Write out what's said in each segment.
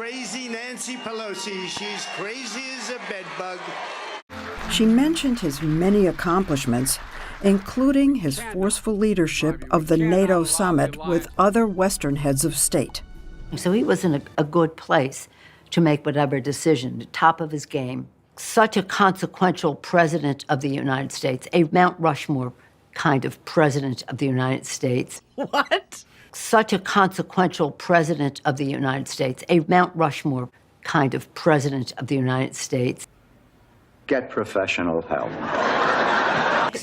crazy Nancy Pelosi. She's crazy as a bedbug. She mentioned his many accomplishments, including his forceful leadership of the NATO summit with other Western heads of state. So he was in a good place to make whatever decision, the top of his game. Such a consequential president of the United States, a Mount Rushmore kind of president of the United States. What? Such a consequential president of the United States, a Mount Rushmore kind of president of the United States. Get professional help.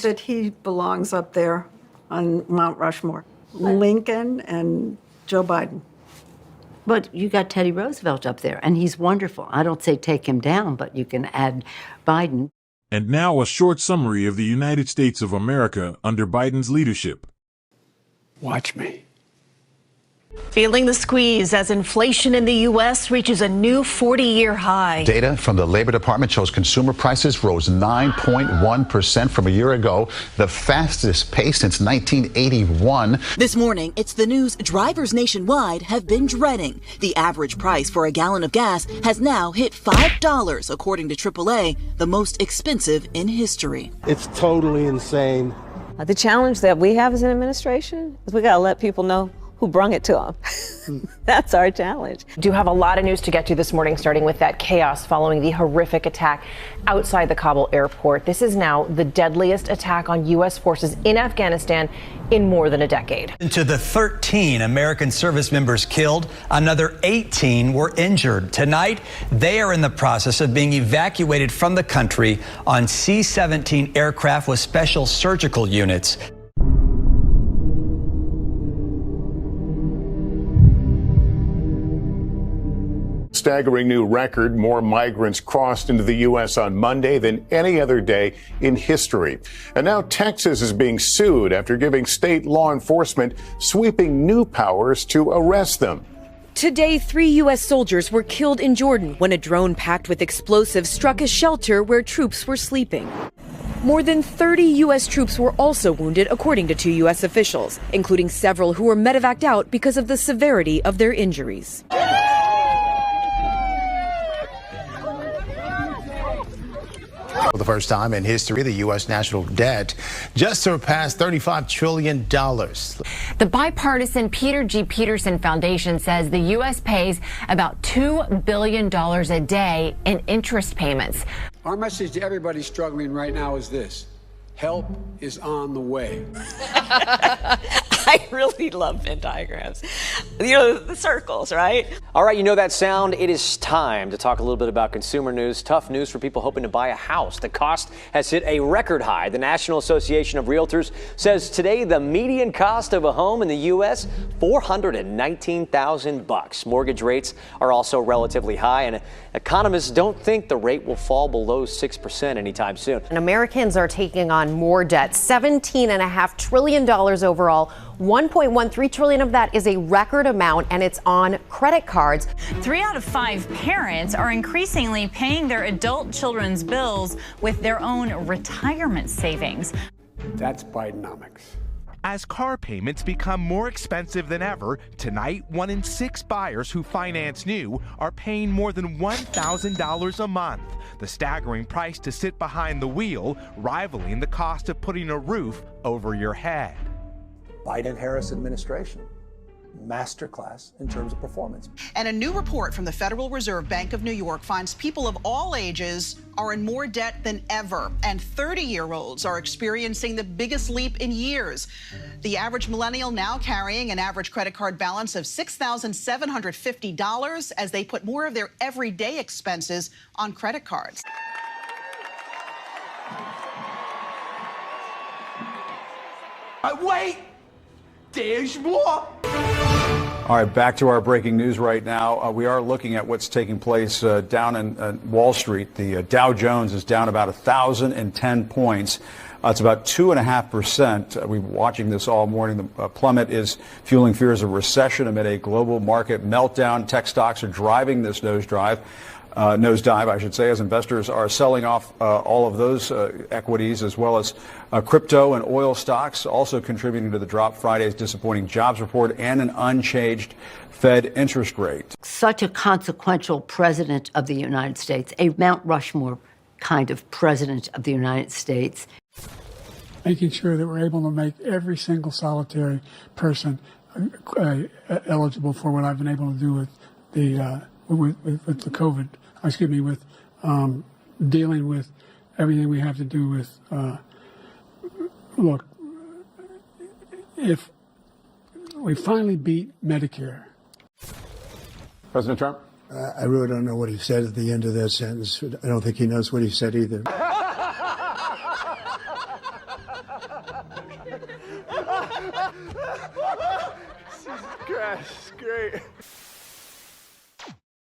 That he belongs up there on Mount Rushmore. Lincoln and Joe Biden. But you got Teddy Roosevelt up there, and he's wonderful. I don't say take him down, but you can add Biden. And now a short summary of the United States of America under Biden's leadership. Watch me. Feeling the squeeze as inflation in the U.S. reaches a new 40-year high. Data from the Labor Department shows consumer prices rose 9.1% from a year ago, the fastest pace since 1981. This morning, it's the news drivers nationwide have been dreading. The average price for a gallon of gas has now hit $5, according to AAA, the most expensive in history. It's totally insane. The challenge that we have as an administration is we got to let people know who brung it to them. That's our challenge. Do have a lot of news to get to this morning, starting with that chaos following the horrific attack outside the Kabul airport. This is now the deadliest attack on U.S. forces in Afghanistan in more than a decade. To the 13 American service members killed, another 18 were injured. Tonight, they are in the process of being evacuated from the country on C-17 aircraft with special surgical units. Staggering new record, more migrants crossed into the U.S. on Monday than any other day in history. And now Texas is being sued after giving state law enforcement sweeping new powers to arrest them. Today, 3 U.S. soldiers were killed in Jordan when a drone packed with explosives struck a shelter where troops were sleeping. More than 30 U.S. troops were also wounded, according to 2 U.S. officials, including several who were medevaced out because of the severity of their injuries. For the first time in history, the U.S. national debt just surpassed $35 trillion. The bipartisan Peter G. Peterson Foundation says the U.S. pays about $2 billion a day in interest payments. Our message to everybody struggling right now is this: help is on the way. I really love Venn diagrams. You know, the circles, right? All right, you know that sound. It is time to talk a little bit about consumer news. Tough news for people hoping to buy a house. The cost has hit a record high. The National Association of Realtors says today the median cost of a home in the U.S., $419,000. Mortgage rates are also relatively high, and economists don't think the rate will fall below 6% anytime soon. And Americans are taking on more debt, $17.5 trillion overall. 1.13 trillion of that is a record amount, and it's on credit cards. 3 out of 5 parents are increasingly paying their adult children's bills with their own retirement savings. That's Bidenomics. As car payments become more expensive than ever, tonight 1 in 6 buyers who finance new are paying more than $1,000 a month. The staggering price to sit behind the wheel, rivaling the cost of putting a roof over your head. Biden-Harris administration, masterclass in terms of performance. And a new report from the Federal Reserve Bank of New York finds people of all ages are in more debt than ever, and 30-year-olds are experiencing the biggest leap in years. The average millennial now carrying an average credit card balance of $6,750 as they put more of their everyday expenses on credit cards. Wait! There's more! All right, back to our breaking news right now. We are looking at what's taking place down in Wall Street. The Dow Jones is down about 1,010 points. It's about 2.5%. We've been watching this all morning. The plummet is fueling fears of recession amid a global market meltdown. Tech stocks are driving this nosedive. nosedive, I should say, as investors are selling off all of those equities, as well as crypto and oil stocks, also contributing to the drop. Friday's disappointing jobs report and an unchanged Fed interest rate. Such a consequential president of the United States, a Mount Rushmore kind of president of the United States. Making sure that we're able to make every single solitary person eligible for what I've been able to do with the COVID. With dealing with everything we have to do with. Look, if we finally beat Medicare. President Trump? I really don't know what he said at the end of that sentence. I don't think he knows what he said either. Jesus Christ, great.